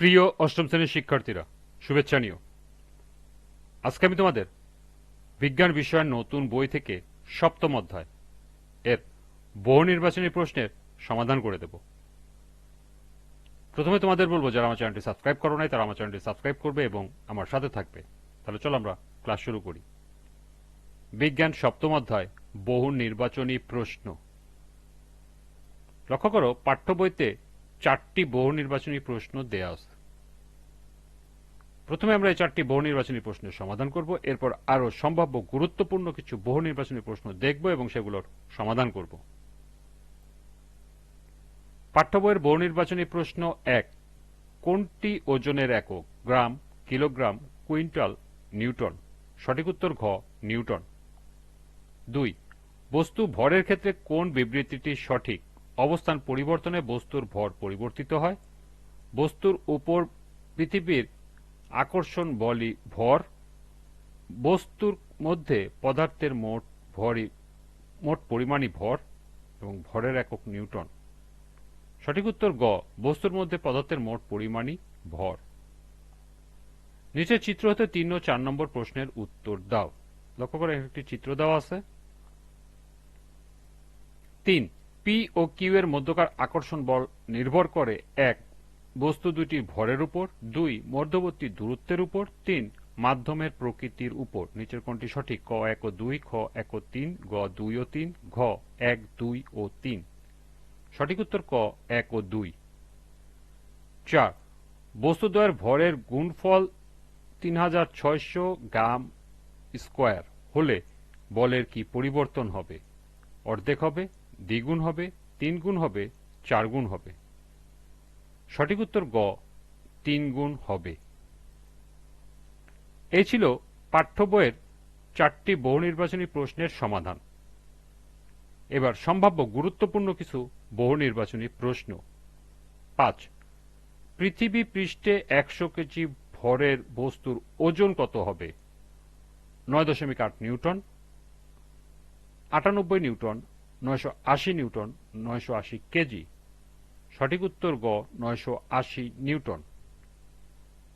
প্রিয় অষ্টম শ্রেণীর শিক্ষার্থীরা, শুভেচ্ছা নিও। আজকে আমি তোমাদের বিজ্ঞান বিষয়ের নতুন বই থেকে সপ্তম অধ্যায় এর বহু নির্বাচনী প্রশ্নের সমাধান করে দেব। প্রথমে তোমাদের বলবো, যারা আমার চ্যানেলটি সাবস্ক্রাইব করো নাই তারা আমার চ্যানেলটি সাবস্ক্রাইব করবে এবং আমার সাথে থাকবে। তাহলে চলো আমরা ক্লাস শুরু করি। বিজ্ঞান সপ্তম অধ্যায় বহু নির্বাচনী প্রশ্ন। লক্ষ্য করো, পাঠ্য বইতে 4টি বহু নির্বাচনী প্রশ্ন দেয়া আছে। প্রথমে আমরা এই 4টি বহু নির্বাচনী প্রশ্নের সমাধান করব, এরপর আরো সম্ভাব্য গুরুত্বপূর্ণ কিছু বহু নির্বাচনী প্রশ্ন দেখব এবং সেগুলোর সমাধান করব। পাঠ্য বইয়ের বহু নির্বাচনী প্রশ্ন 1, কোনটি ওজনের একক? গ্রাম, কিলোগ্রাম, কুইন্টাল, নিউটন। সঠিক উত্তর ঘ, নিউটন। 2, বস্তু ভরের ক্ষেত্রে কোন বিবৃতিটি সঠিক? অবস্থান পরিবর্তনে বস্তুর ভর পরিবর্তিত হয়। বস্তুর উপর পৃথিবীর আকর্ষণ বলই ভর। বস্তুর মধ্যে পদার্থের মোট পরিমাণই ভর এবং ভরের একক নিউটন। সঠিক উত্তর গ, বস্তুর মধ্যে পদার্থের মোট পরিমাণই ভর। নিচের চিত্র হতে 3 ও 4 নম্বর প্রশ্নের উত্তর দাও। লক্ষ্য করে একটি চিত্র দেওয়া আছে। 3, পি ও কিউ এর মধ্যকার আকর্ষণ বল নির্ভর করে 1, বস্তু দুটির ভরের উপর, 2, মধ্যবর্তী দূরত্বের উপর, 3, মাধ্যমের প্রকৃতির উপর। নিচের কোনটি সঠিক? ক 1 ও 2, খ 1 ও 3, গ 2 ও 3, ঘ 1, 2 ও 3। সঠিক উত্তর ক 1 ও 2। 4, বস্তুদ্বয়ের ভরের গুণফল 3600 গ্রাম স্কয়ার হলে বলের কি পরিবর্তন হবে? অর্ধেক হবে, দ্বিগুণ হবে, 3 গুণ হবে, 4 গুণ হবে। সঠিক উত্তর গ, 3 গুণ হবে। এই ছিল পাঠ্য বইয়ের 4টি বহু নির্বাচনী প্রশ্নের সমাধান। এবার সম্ভাব্য গুরুত্বপূর্ণ কিছু বহু নির্বাচনী প্রশ্ন। 5, পৃথিবী পৃষ্ঠে 100 কেজি ভরের বস্তুর ওজন কত হবে? 9.8 নিউটন, 98 নিউটন, 980 নিউটন, 980 কেজি। সঠিক উত্তর গ, 980 নিউটন।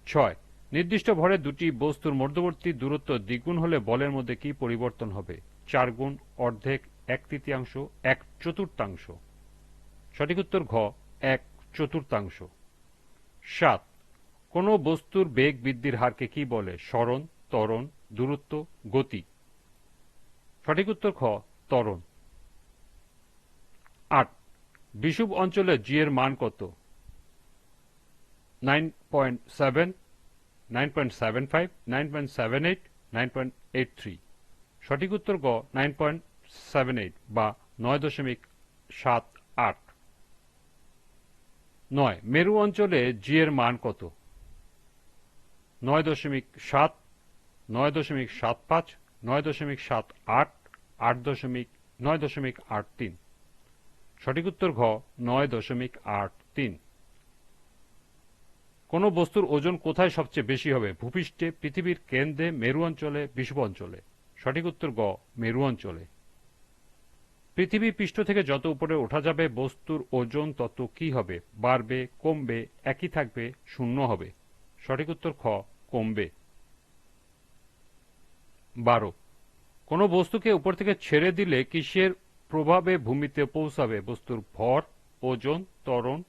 6, নির্দিষ্ট ভরে দুটি বস্তুর মধ্যবর্তী দূরত্ব দ্বিগুণ হলে বলের মধ্যে কি পরিবর্তন হবে? 4 গুণ, অর্ধেক, 1/3, 1/4। সঠিক উত্তর ঘ, 1/4। 7, কোন বস্তুর বেগ বৃদ্ধির হারকে কি বলে? সরণ, ত্বরণ, দূরত্ব, গতি। সঠিক উত্তর খ, ত্বরণ। 8, বিষুব অঞ্চলে জি এর মান কত? 9.7, 9.75, 9.78, 9.83। সঠিক উত্তর গ, 9.78 বা 9.78। 9, মেরু অঞ্চলে জি এর মান কত? 9.7, 9.75, 9.78, 9.83। সঠিক উত্তর ঘ, 9.83। কোন বস্তুর ওজন কোথায় সবচেয়ে বেশি হবে? ভূপৃষ্ঠে, পৃথিবীর কেন্দ্রে, মেরু অঞ্চলে, বিষুব অঞ্চলে। সঠিক উত্তর গ, মেরু অঞ্চলে। পৃথিবী পৃষ্ঠ থেকে যত উপরে ওঠা যাবে বস্তুর ওজন তত কি হবে? বাড়বে, কমবে, একই থাকবে, শূন্য হবে। সঠিক উত্তর খ, কমবে। 12, কোন বস্তুকে উপর থেকে ছেড়ে দিলে কিসের প্রভাবে ভূমিতে পৌঁছাবে? বস্তুর ভর, ওজন, ত্বরণ,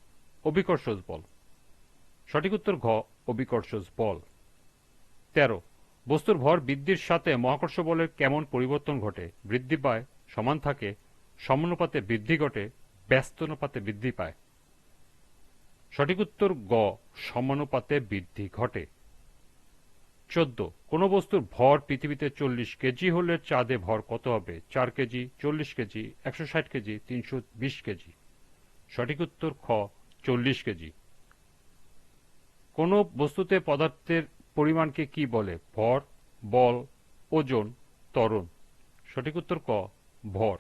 অভিকর্ষজ বল। সঠিক উত্তর ঘ, অভিকর্ষজ বল। 13, বস্তুর ভর বৃদ্ধির সাথে মহাকর্ষ বলের কেমন পরিবর্তন ঘটে? বৃদ্ধি পায়, সমান থাকে, সমানুপাতে বৃদ্ধি ঘটে, ব্যস্তানুপাতে বৃদ্ধি পায়। সঠিক উত্তর গ, সমানুপাতে বৃদ্ধি ঘটে। 14, কোন বস্তুর ভর পৃথিবীতে 40 কেজি হলে চাঁদে ভর কত হবে? 4 কেজি, 40 কেজি, 160 কেজি, 320 কেজি। সঠিক উত্তর খ, 40 কেজি। কোন বস্তুতে পদার্থের পরিমাণকে কি বলে? ভর, বল, ওজন, ত্বরণ। সঠিক উত্তর ক, ভর।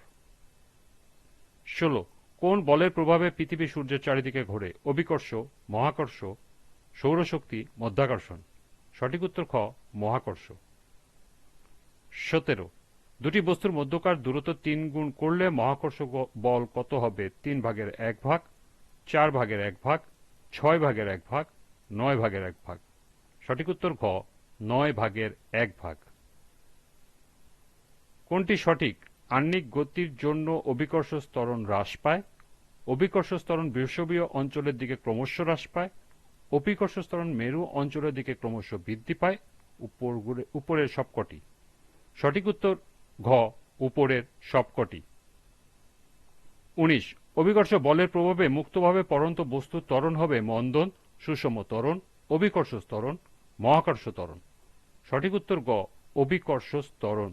16, কোন বলের প্রভাবে পৃথিবী সূর্যের চারিদিকে ঘোরে? অভিকর্ষ, মহাকর্ষ, সৌরশক্তি, মাধ্যাকর্ষণ। সঠিক উত্তর খ, মহাকর্ষ। 17, দুটি বস্তুর মধ্যকার দূরত্ব 3 গুণ করলে মহাকর্ষ বল কত হবে? 3 ভাগের 1 ভাগ, 4 ভাগের 1 ভাগ, 6 ভাগের 1 ভাগ, 9/1 সঠিক উত্তর ঘ 9/1 কোনটি সঠিক? আহ্নিক গতির জন্য অভিকর্ষ ত্বরণ হ্রাস পায়, অভিকর্ষ ত্বরণ বিষুবীয় অঞ্চলের দিকে ক্রমশ হ্রাস পায়, অভিকর্ষ ত্বরণ মেরু অঞ্চলের দিকে ক্রমশ বৃদ্ধি পায়, উপরের সবকটি। সঠিক উত্তর ঘ উপরের সবকটি। 19 অভিকর্ষ বলের প্রভাবে মুক্তভাবে পড়ন্ত বস্তুর ত্বরণ হবে মন্দন, সুষম ত্বরণ, অভিকর্ষ ত্বরণ, মহাকর্ষ ত্বরণ। সঠিক উত্তর গ অভিকর্ষ ত্বরণ।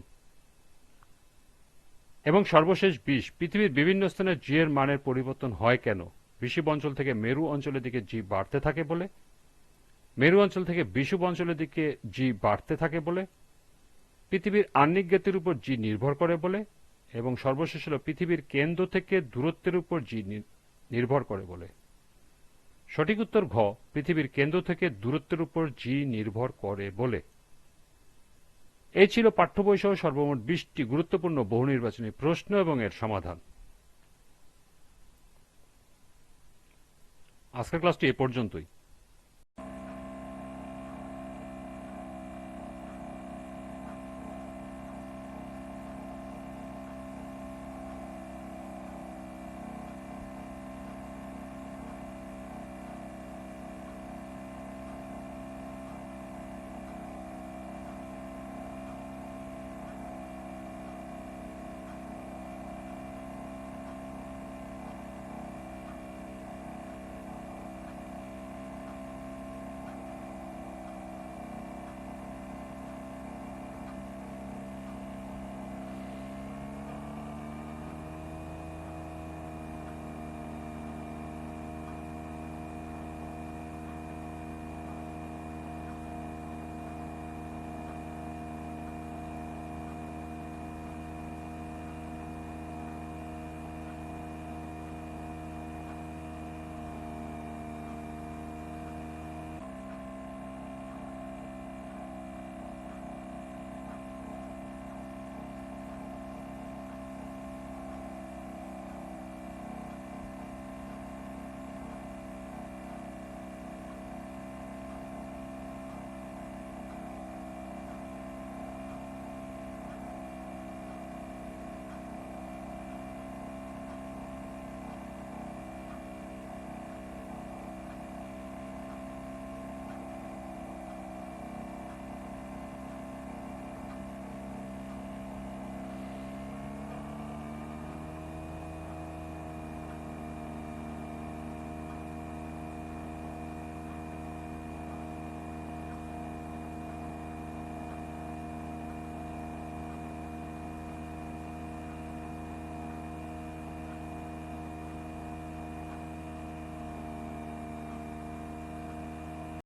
এবং সর্বশেষ 20 পৃথিবীর বিভিন্ন স্থানে জি এর মানের পরিবর্তন হয় কেন? বিষুব অঞ্চল থেকে মেরু অঞ্চলের দিকে জি বাড়তে থাকে বলে, মেরু অঞ্চল থেকে বিষুব অঞ্চলের দিকে জি বাড়তে থাকে বলে, পৃথিবীর আহ্নিক গতির উপর জি নির্ভর করে বলে, এবং সর্বশেষ হল পৃথিবীর কেন্দ্র থেকে দূরত্বের উপর জি নির্ভর করে বলে। সঠিক উত্তর ঘ পৃথিবীর কেন্দ্র থেকে দূরত্বের উপর জি নির্ভর করে বলে। এই ছিল পাঠ্য বই সহ সর্বমোট 20টি গুরুত্বপূর্ণ বহু নির্বাচনী প্রশ্ন এবং এর সমাধান। আজকের ক্লাসটি এ পর্যন্তই।